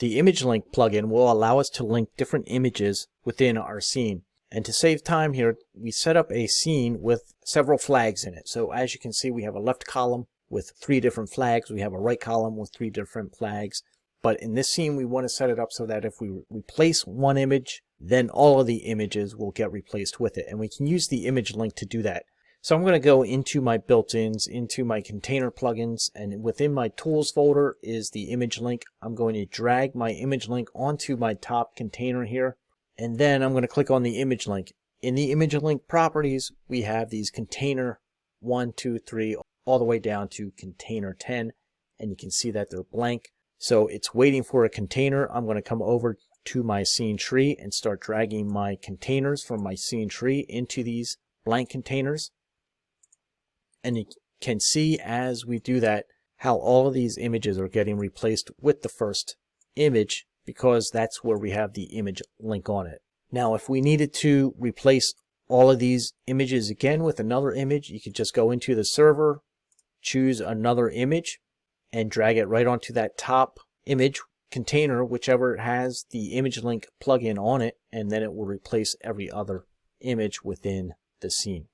The image link plugin will allow us to link different images within our scene. And to save time here, we set up a scene with several flags in it. So as you can see, we have a left column with 3 different flags. We have a right column with 3 different flags. But in this scene, we want to set it up so that if we replace one image, then all of the images will get replaced with it. And we can use the image link to do that. So I'm going to go into my built-ins, into my container plugins, and within my tools folder is the image link. I'm going to drag my image link onto my top container here, and then I'm going to click on the image link. In the image link properties, we have these container 1, 2, 3, all the way down to container 10, and you can see that they're blank. So it's waiting for a container. I'm going to come over to my scene tree and start dragging my containers from my scene tree into these blank containers. And you can see as we do that how all of these images are getting replaced with the first image, because that's where we have the image link on it. Now if we needed to replace all of these images again with another image, you could just go into the server, choose another image, and drag it right onto that top image container, whichever has the image link plugin on it, and then it will replace every other image within the scene.